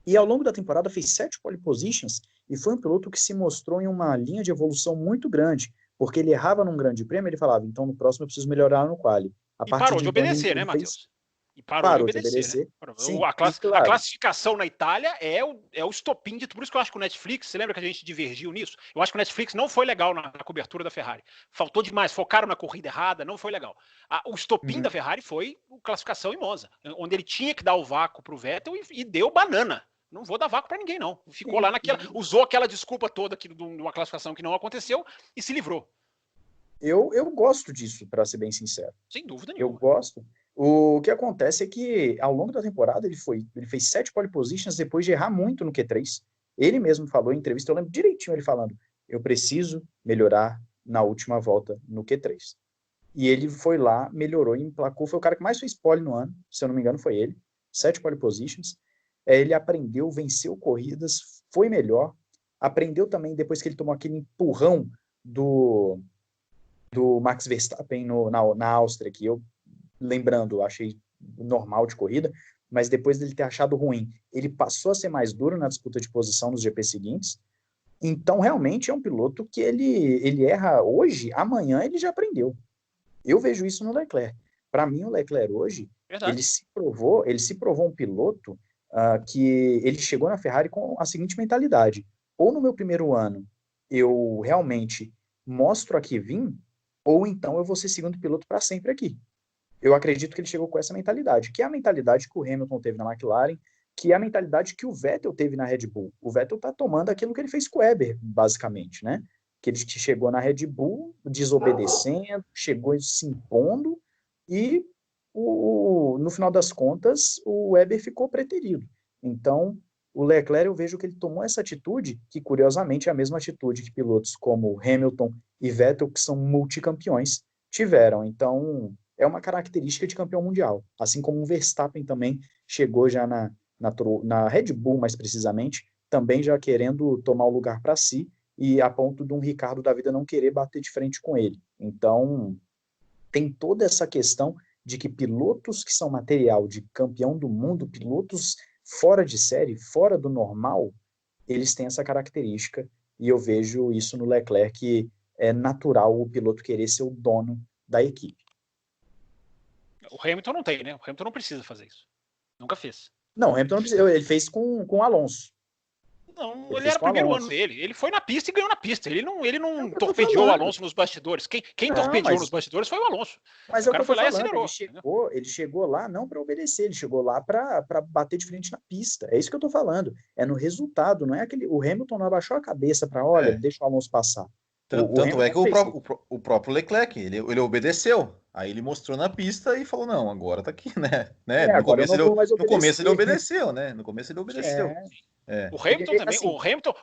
E ao longo da temporada fez 7 pole positions e foi um piloto que se mostrou em uma linha de evolução muito grande, porque ele errava num grande prêmio, ele falava, então no próximo eu preciso melhorar no quali. E parou de obedecer, né, Matheus? E parou de obedecer. Né? Sim, a classificação na Itália é o estopim de tudo. Por isso que eu acho que o Netflix, você lembra que a gente divergiu nisso? Eu acho que o Netflix não foi legal na cobertura da Ferrari. Faltou demais, focaram na corrida errada, não foi legal. O estopim da Ferrari foi a classificação em Monza, onde ele tinha que dar o vácuo para o Vettel e deu banana. Não vou dar vácuo para ninguém, não. Ficou lá naquela, usou aquela desculpa toda de uma classificação que não aconteceu e se livrou. Eu gosto disso, para ser bem sincero. Sem dúvida nenhuma. Eu gosto. O que acontece é que, ao longo da temporada, ele fez 7 pole positions depois de errar muito no Q3. Ele mesmo falou em entrevista, eu lembro direitinho ele falando, eu preciso melhorar na última volta no Q3. E ele foi lá, melhorou e emplacou. Foi o cara que mais fez pole no ano, se eu não me engano foi ele. 7 pole positions. Ele aprendeu, venceu corridas, foi melhor. Aprendeu também, depois que ele tomou aquele empurrão do Max Verstappen na Áustria, que eu, lembrando, achei normal de corrida, mas depois dele ter achado ruim, ele passou a ser mais duro na disputa de posição nos GP seguintes. Então, realmente, é um piloto que ele erra hoje, amanhã ele já aprendeu. Eu vejo isso no Leclerc. Para mim, o Leclerc hoje, ele se provou um piloto que ele chegou na Ferrari com a seguinte mentalidade: ou no meu primeiro ano eu realmente mostro a que vim, ou então eu vou ser segundo piloto para sempre aqui. Eu acredito que ele chegou com essa mentalidade, que é a mentalidade que o Hamilton teve na McLaren, que é a mentalidade que o Vettel teve na Red Bull. O Vettel está tomando aquilo que ele fez com o Weber, basicamente, né? Que ele chegou na Red Bull desobedecendo, chegou se impondo, e no final das contas o Weber ficou preterido. Então, o Leclerc, eu vejo que ele tomou essa atitude, que curiosamente é a mesma atitude que pilotos como Hamilton e Vettel, que são multicampeões, tiveram. Então, é uma característica de campeão mundial. Assim como o Verstappen também chegou já na Red Bull, mais precisamente, também já querendo tomar o lugar para si, e a ponto de um Ricardo da vida não querer bater de frente com ele. Então, tem toda essa questão de que pilotos que são material de campeão do mundo, pilotos fora de série, fora do normal, eles têm essa característica, e eu vejo isso no Leclerc, que é natural o piloto querer ser o dono da equipe. O Hamilton não tem, né? O Hamilton não precisa fazer isso. Nunca fez. Não, o Hamilton não precisa. Ele fez com o Alonso. Não, ele era o primeiro ano dele. Ele foi na pista e ganhou na pista. Ele não torpedeou o Alonso nos bastidores. Quem torpedeou nos bastidores foi o Alonso. Mas o cara foi lá e acelerou. Ele chegou lá não para obedecer, ele chegou lá para bater de frente na pista. É isso que eu tô falando. É no resultado, não é aquele. O Hamilton não abaixou a cabeça para, olha, deixa o Alonso passar. Tanto é que o próprio Leclerc, ele obedeceu. Aí ele mostrou na pista e falou, não, agora tá aqui, né? No começo ele obedeceu, né? No começo ele obedeceu. O Hamilton também, assim, o Hamilton,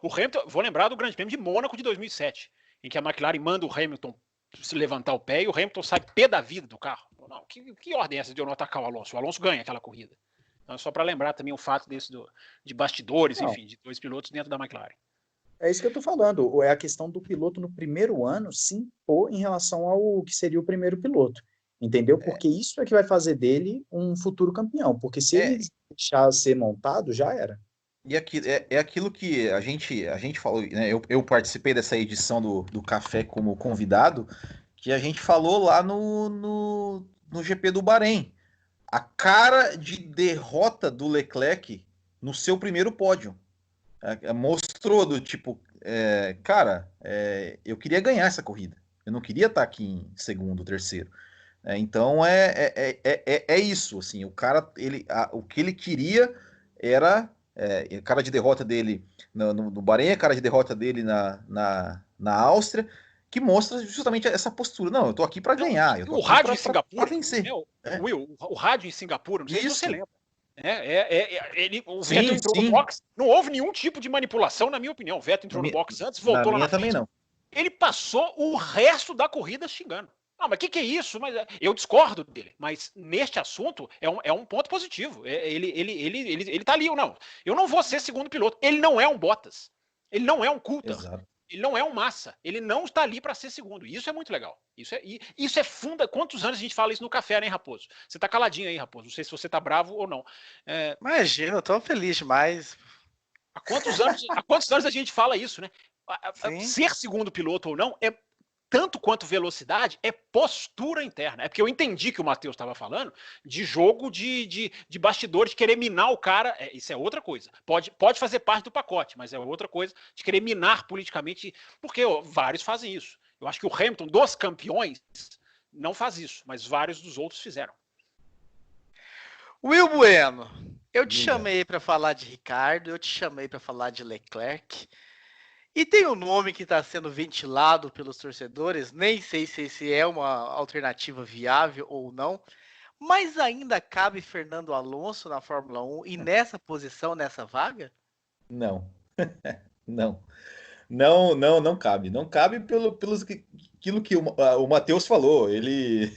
vou lembrar do Grande Prêmio de Mônaco de 2007, em que a McLaren manda o Hamilton se levantar o pé e o Hamilton sai pé da vida do carro. Não, que ordem é essa de eu não atacar o Alonso? O Alonso ganha aquela corrida. Então, só para lembrar também o fato de bastidores, enfim, de dois pilotos dentro da McLaren. É isso que eu tô falando. É a questão do piloto no primeiro ano se impor em relação ao que seria o primeiro piloto. Entendeu? Porque isso é que vai fazer dele um futuro campeão. Porque se ele deixar ser montado, já era. E aquilo que a gente falou, né? Eu participei dessa edição do Café como convidado, que a gente falou lá no GP do Bahrein. A cara de derrota do Leclerc no seu primeiro pódio. Mostrou do tipo, eu queria ganhar essa corrida. Eu não queria estar aqui em segundo, terceiro. Então é isso, assim, o cara, o que ele queria era a cara de derrota dele no Bahrein, a cara de derrota dele na Áustria, que mostra justamente essa postura. Não, eu tô aqui para ganhar, eu tô O aqui rádio em para Singapura, vencer. Will, o rádio em Singapura, não sei se você Isso. lembra. O Sim, Vettel entrou sim. no box, não houve nenhum tipo de manipulação, na minha opinião. O Vettel entrou no box antes, voltou lá na frente. Também não. Ele passou o resto da corrida xingando. Ah, mas o que é isso? Mas eu discordo dele, mas neste assunto é um ponto positivo. Ele tá ali ou não. Eu não vou ser segundo piloto. Ele não é um Bottas. Ele não é um Coulter. Exato. Ele não é um Massa. Ele não está ali para ser segundo. Isso é muito legal. Isso é funda. Quantos anos a gente fala isso no café, né, Raposo? Você tá caladinho aí, Raposo. Não sei se você tá bravo ou não. Imagina, eu tô feliz demais. Há quantos anos a gente fala isso, né? Ser segundo piloto ou não é tanto quanto velocidade, é postura interna. É porque eu entendi que o Matheus estava falando de jogo de bastidores, de querer minar o cara. Isso é outra coisa. Pode fazer parte do pacote, mas é outra coisa de querer minar politicamente, porque vários fazem isso. Eu acho que o Hamilton, dos campeões, não faz isso, mas vários dos outros fizeram. Will Bueno, eu te chamei para falar de Ricardo, eu te chamei para falar de Leclerc. E tem um nome que está sendo ventilado pelos torcedores, nem sei se esse é uma alternativa viável ou não, mas ainda cabe Fernando Alonso na Fórmula 1 e nessa posição, nessa vaga? Não. Não cabe. Não cabe aquilo que o Matheus falou. Ele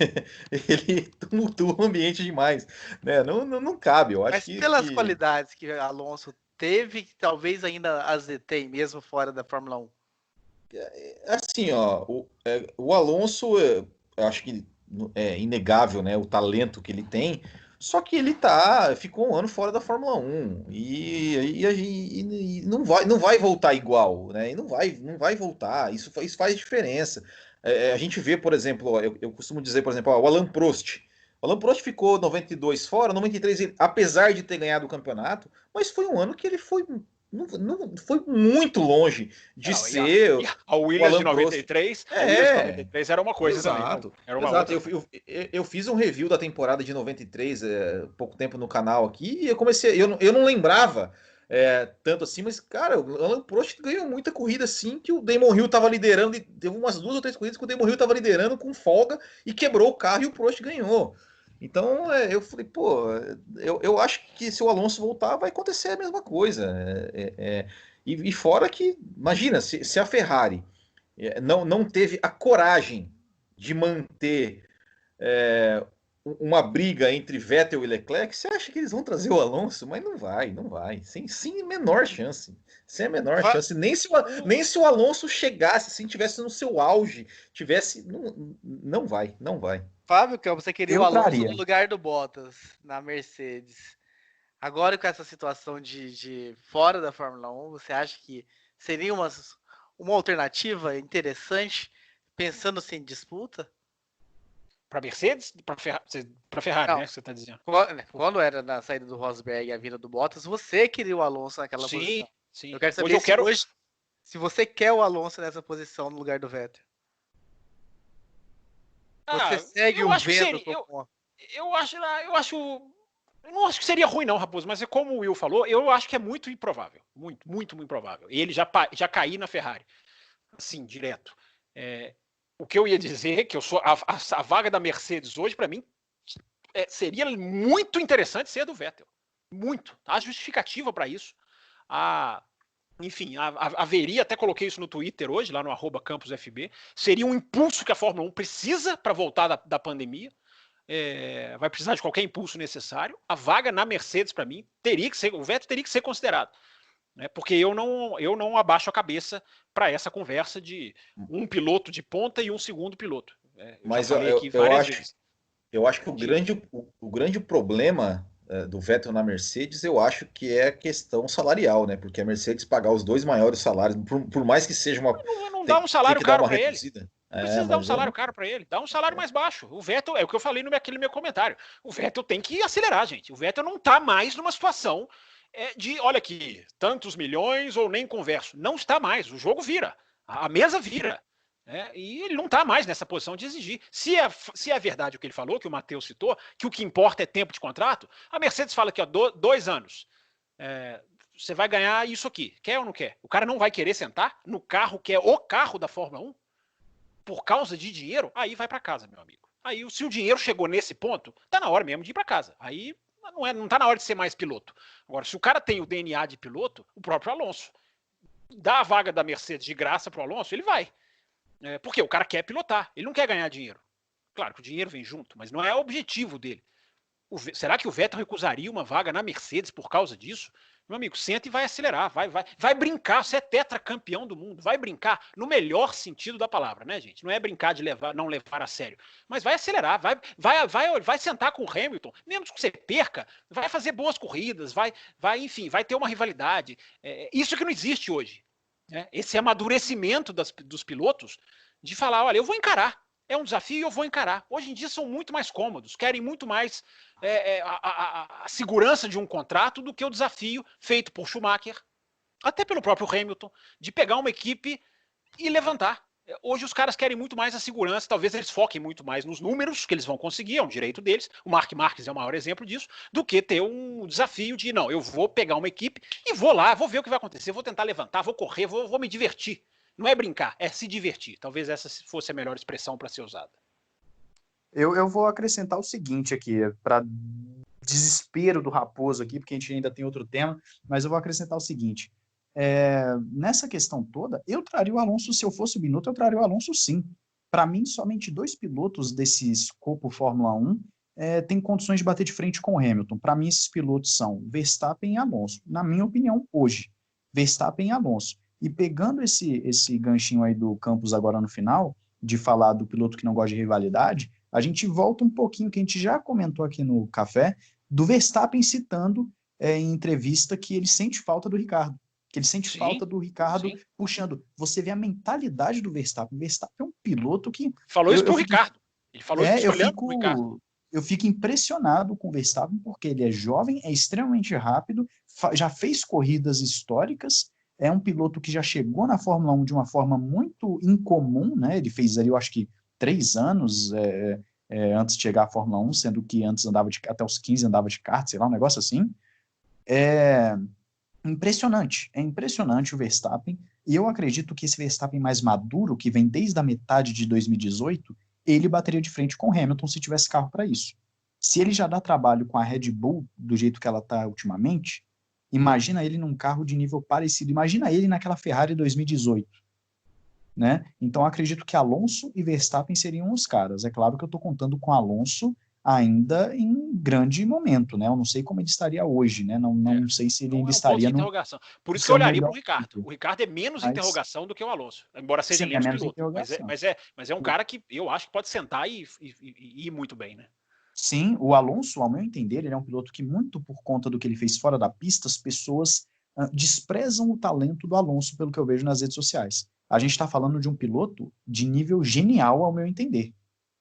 tumultua o ambiente demais. Né? Não cabe. Eu acho mas pelas qualidades que Alonso teve, que talvez ainda as detém, mesmo fora da Fórmula 1. Assim, ó, o Alonso, eu acho que é inegável, né, o talento que ele tem, só que ele ficou um ano fora da Fórmula 1 e não vai voltar igual, né? E não vai voltar. Isso faz diferença. A gente vê, por exemplo, eu costumo dizer, por exemplo, o Alain Prost. O Alain Prost ficou 92 fora, 93, apesar de ter ganhado o campeonato, mas foi um ano que ele não foi muito longe de ser. A Williams de 93, a Williams de 93 era uma coisa exato, também. Era uma exato. outra. Eu fiz um review da temporada de 93, pouco tempo no canal aqui, e eu não lembrava tanto assim, mas, cara, o Alain Prost ganhou muita corrida assim, que o Damon Hill tava liderando, teve umas 2 ou 3 corridas que o Damon Hill tava liderando com folga e quebrou o carro e o Prost ganhou. Então, eu falei, pô, eu acho que se o Alonso voltar, vai acontecer a mesma coisa. E fora que, imagina, se a Ferrari não teve a coragem de manter uma briga entre Vettel e Leclerc, você acha que eles vão trazer o Alonso? Mas não vai. Sem a menor chance. Sem a menor chance. Nem se o Alonso chegasse, assim, tivesse no seu auge, não vai. Fábio Campos, você queria o Alonso no lugar do Bottas na Mercedes. Agora com essa situação de fora da Fórmula 1, você acha que seria uma alternativa interessante, pensando-se em disputa? Para Mercedes? Para Ferrari, né? Que você está dizendo. Quando era na saída do Rosberg e a vinda do Bottas, você queria o Alonso naquela posição. Sim. Eu quero saber hoje, se você quer o Alonso nessa posição no lugar do Vettel. Você segue o vento. Eu não acho que seria ruim não, Raposo, mas é como o Will falou, eu acho que é muito improvável. Muito improvável. E ele já cair na Ferrari. Assim, direto. O que eu ia dizer é que a vaga da Mercedes hoje, para mim, seria muito interessante ser a do Vettel. Muito. Há justificativa para isso. Enfim, haveria, até coloquei isso no Twitter hoje, lá no @CampusFB, seria um impulso que a Fórmula 1 precisa para voltar da pandemia. Vai precisar de qualquer impulso necessário. A vaga na Mercedes, para mim, o Vettel teria que ser considerado. Né? Porque eu não abaixo a cabeça para essa conversa de um piloto de ponta e um segundo piloto. Mas eu acho que o grande problema do Vettel na Mercedes, eu acho que é a questão salarial, né? Porque a Mercedes pagar os 2 maiores salários, por mais que seja uma... Não dá um salário caro para ele. Não precisa dar um salário caro para ele. Dá um salário mais baixo. O Vettel, é o que eu falei naquele meu comentário. O Vettel tem que acelerar, gente. O Vettel não está mais numa situação olha aqui, tantos milhões ou nem converso. Não está mais. O jogo vira. A mesa vira. E ele não está mais nessa posição de exigir. Se é verdade o que ele falou, que o Matheus citou, que o que importa é tempo de contrato, a Mercedes fala que 2 anos, você vai ganhar isso aqui. Quer ou não quer? O cara não vai querer sentar no carro que é o carro da Fórmula 1 por causa de dinheiro, aí vai para casa, meu amigo. Aí, se o dinheiro chegou nesse ponto, tá na hora mesmo de ir para casa. Aí não tá na hora de ser mais piloto. Agora, se o cara tem o DNA de piloto, o próprio Alonso dá a vaga da Mercedes de graça pro Alonso, ele vai. Porque o cara quer pilotar, ele não quer ganhar dinheiro. Claro que o dinheiro vem junto, mas não é o objetivo dele. Será que o Vettel recusaria uma vaga na Mercedes por causa disso? Meu amigo, senta e vai acelerar, vai brincar, você é tetracampeão do mundo, vai brincar no melhor sentido da palavra, né, gente? Não é brincar de não levar a sério, mas vai acelerar, vai sentar com o Hamilton, mesmo que você perca, vai fazer boas corridas, enfim, vai ter uma rivalidade. Isso que não existe hoje. Esse amadurecimento dos pilotos de falar, olha, eu vou encarar, é um desafio e eu vou encarar. Hoje em dia são muito mais cômodos, querem muito mais a segurança de um contrato do que o desafio feito por Schumacher, até pelo próprio Hamilton, de pegar uma equipe e levantar. Hoje os caras querem muito mais a segurança, talvez eles foquem muito mais nos números que eles vão conseguir, é um direito deles, o Marc Marquez é o maior exemplo disso, do que ter um desafio de, não, eu vou pegar uma equipe e vou lá, vou ver o que vai acontecer, vou tentar levantar, vou correr, vou me divertir. Não é brincar, é se divertir. Talvez essa fosse a melhor expressão para ser usada. Eu vou acrescentar o seguinte aqui, para desespero do Raposo aqui, porque a gente ainda tem outro tema, mas eu vou acrescentar o seguinte. Nessa questão toda, eu traria o Alonso, se eu fosse o Binotto, eu traria o Alonso sim. Para mim, somente 2 pilotos desse escopo Fórmula 1 têm condições de bater de frente com o Hamilton. Para mim, esses pilotos são Verstappen e Alonso. Na minha opinião, hoje, Verstappen e Alonso. E pegando esse ganchinho aí do Campos agora no final, de falar do piloto que não gosta de rivalidade, a gente volta um pouquinho, que a gente já comentou aqui no café, do Verstappen citando em entrevista que ele sente falta do Ricardo. Que ele sente falta do Ricardo puxando. Você vê a mentalidade do Verstappen. O Verstappen é um piloto que... Falou isso pro Ricardo. Ele falou isso olhando pro Ricardo. Eu fico impressionado com o Verstappen, porque ele é jovem, é extremamente rápido, já fez corridas históricas, é um piloto que já chegou na Fórmula 1 de uma forma muito incomum, né? Ele fez ali, eu acho que 3 anos antes de chegar à Fórmula 1, sendo que antes até os 15 andava de kart, sei lá, um negócio assim. É impressionante o Verstappen, e eu acredito que esse Verstappen mais maduro, que vem desde a metade de 2018, ele bateria de frente com o Hamilton se tivesse carro para isso. Se ele já dá trabalho com a Red Bull, do jeito que ela está ultimamente, imagina ele num carro de nível parecido, imagina ele naquela Ferrari 2018, né? Então acredito que Alonso e Verstappen seriam os caras. É claro que eu estou contando com Alonso ainda em grande momento, né? Eu não sei como ele estaria hoje, né? Não sei se ele ainda estaria no... Por isso que eu olharia para o Ricardo. O Ricardo é menos interrogação do que o Alonso, embora seja menos piloto, mas é um cara que eu acho que pode sentar e ir muito bem, né? Sim, o Alonso, ao meu entender, ele é um piloto que, muito por conta do que ele fez fora da pista, as pessoas desprezam o talento do Alonso, pelo que eu vejo nas redes sociais. A gente está falando de um piloto de nível genial, ao meu entender.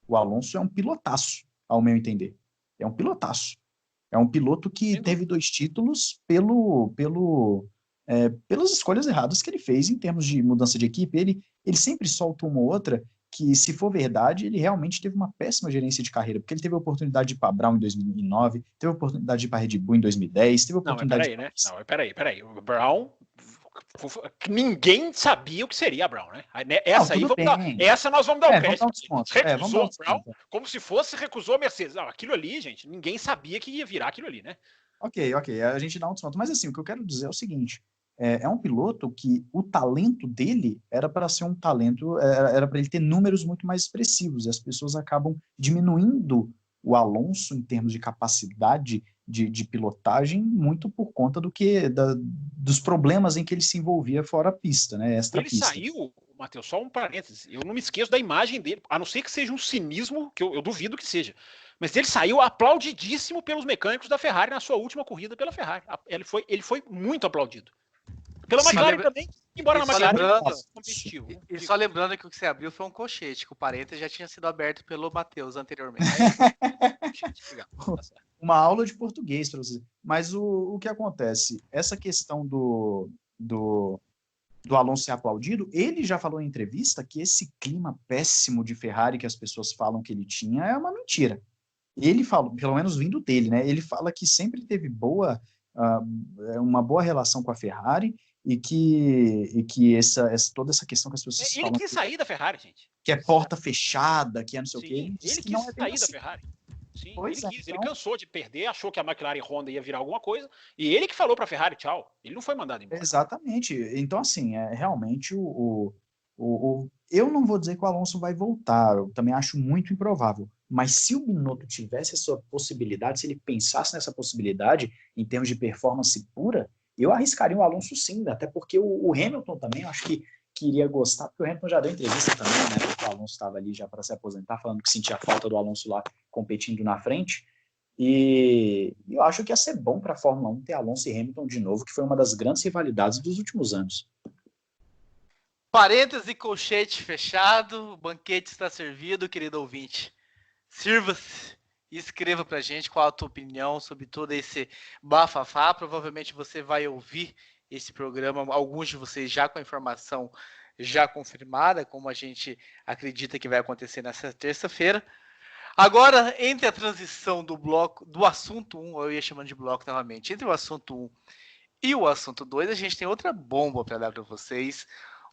O Alonso é um pilotaço, ao meu entender. É um pilotaço. É um piloto que teve 2 títulos pelas escolhas erradas que ele fez em termos de mudança de equipe. Ele sempre solta uma ou outra que, se for verdade, ele realmente teve uma péssima gerência de carreira, porque ele teve a oportunidade de ir para Brown em 2009, teve a oportunidade de ir para Red Bull em 2010, teve a oportunidade... Não, peraí. O Brown... Ninguém sabia o que seria a Brown, né? Essa nós vamos dar o crédito. Recusou o Brown como se fosse recusou a Mercedes. Não, aquilo ali, gente, ninguém sabia que ia virar aquilo ali, né? Ok, a gente dá um desconto. Mas assim, o que eu quero dizer é o seguinte, é um piloto que o talento dele era para ser um talento, era para ele ter números muito mais expressivos, e as pessoas acabam diminuindo o Alonso em termos de capacidade de pilotagem muito por conta dos problemas em que ele se envolvia fora a pista, né? Extra-pista. Ele saiu, Matheus, só um parênteses, eu não me esqueço da imagem dele, a não ser que seja um cinismo, que eu duvido que seja, mas ele saiu aplaudidíssimo pelos mecânicos da Ferrari na sua última corrida pela Ferrari. Ele foi muito aplaudido. Pela McLaren também, embora na McLaren competitivo. E só lembrando que o que você abriu foi um colchete, que o parênteses já tinha sido aberto pelo Matheus anteriormente. Uma aula de português para você. Mas o que acontece? Essa questão do do Alonso ser aplaudido, ele já falou em entrevista que esse clima péssimo de Ferrari que as pessoas falam que ele tinha é uma mentira. Ele falou, pelo menos vindo dele, né? Ele fala que sempre teve uma boa relação com a Ferrari e que toda essa questão que as pessoas Ele falam quis sair da Ferrari, gente. que é porta fechada, que é não sei o quê. Sim, ele quis sair da Ferrari. Sim, Pois ele quis, então, ele cansou de perder, achou que a McLaren e Honda ia virar alguma coisa, e ele que falou para a Ferrari, tchau. Ele não foi mandado embora. exatamente. Então, assim, realmente eu não vou dizer que o Alonso vai voltar, eu também acho muito improvável. Mas se o Binotto tivesse essa possibilidade, se ele pensasse nessa possibilidade, em termos de performance pura, eu arriscaria o Alonso sim, até porque o Hamilton também, eu acho que iria gostar, porque o Hamilton já deu entrevista também, né, porque o Alonso estava ali já para se aposentar, falando que sentia falta do Alonso lá competindo na frente, e eu acho que ia ser bom para a Fórmula 1 ter Alonso e Hamilton de novo, que foi uma das grandes rivalidades dos últimos anos. Parêntese, colchete fechado, o banquete está servido, querido ouvinte. Sirva-se e escreva pra gente qual a tua opinião sobre todo esse bafafá. Provavelmente você vai ouvir esse programa, alguns de vocês já com a informação já confirmada, como a gente acredita que vai acontecer nessa terça-feira. Agora, entre a transição do bloco, do assunto 1, eu ia chamando de bloco novamente, entre o assunto 1 e o assunto 2, a gente tem outra bomba para dar para vocês.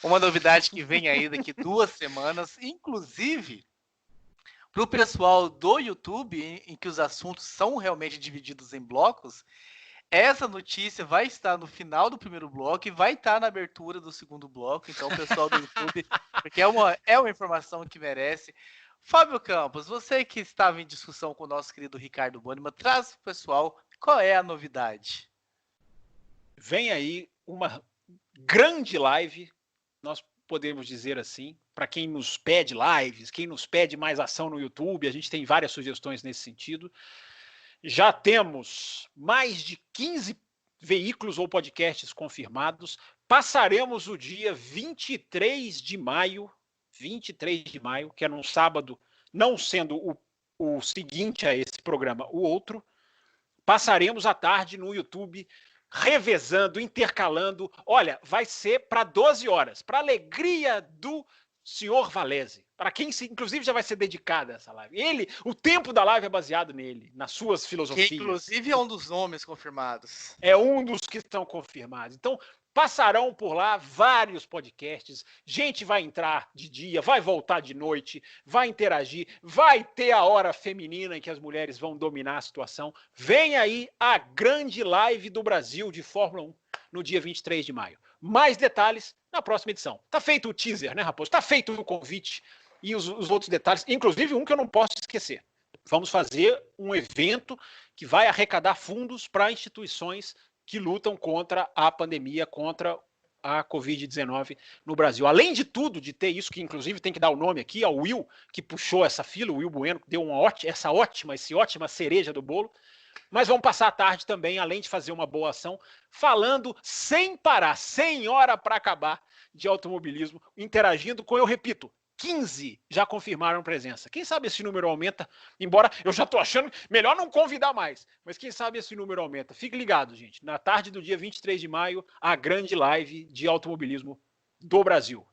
Uma novidade que vem aí daqui 2 semanas, inclusive para o pessoal do YouTube, em que os assuntos são realmente divididos em blocos, essa notícia vai estar no final do primeiro bloco e vai estar na abertura do segundo bloco. Então, pessoal do YouTube, porque é uma informação que merece. Fábio Campos, você que estava em discussão com o nosso querido Ricardo Bônima, traz para o pessoal qual é a novidade. Vem aí uma grande live, nós podemos dizer assim, para quem nos pede lives, quem nos pede mais ação no YouTube, a gente tem várias sugestões nesse sentido. Já temos mais de 15 veículos ou podcasts confirmados. Passaremos o dia 23 de maio, que é num sábado, não sendo o seguinte a esse programa, o outro. Passaremos a tarde no YouTube revezando, intercalando. Olha, vai ser para 12 horas, para alegria do senhor Valese, para quem inclusive já vai ser dedicada essa live. O tempo da live é baseado nele, nas suas filosofias. Que inclusive é um dos nomes confirmados. É um dos que estão confirmados. Então, passarão por lá vários podcasts, gente vai entrar de dia, vai voltar de noite, vai interagir, vai ter a hora feminina em que as mulheres vão dominar a situação. Vem aí a grande live do Brasil de Fórmula 1 no dia 23 de maio. Mais detalhes na próxima edição. Tá feito o teaser, né, Raposo? Tá feito o convite e os outros detalhes, inclusive um que eu não posso esquecer. Vamos fazer um evento que vai arrecadar fundos para instituições que lutam contra a pandemia, contra a Covid-19 no Brasil. Além de tudo, de ter isso, que inclusive tem que dar o nome aqui ao Will, que puxou essa fila, o Will Bueno, que deu essa ótima cereja do bolo. Mas vamos passar a tarde também, além de fazer uma boa ação, falando sem parar, sem hora para acabar, de automobilismo, interagindo com, eu repito, 15 já confirmaram presença. Quem sabe esse número aumenta, embora eu já estou achando melhor não convidar mais, mas quem sabe esse número aumenta. Fique ligado, gente. Na tarde do dia 23 de maio, a grande live de automobilismo do Brasil.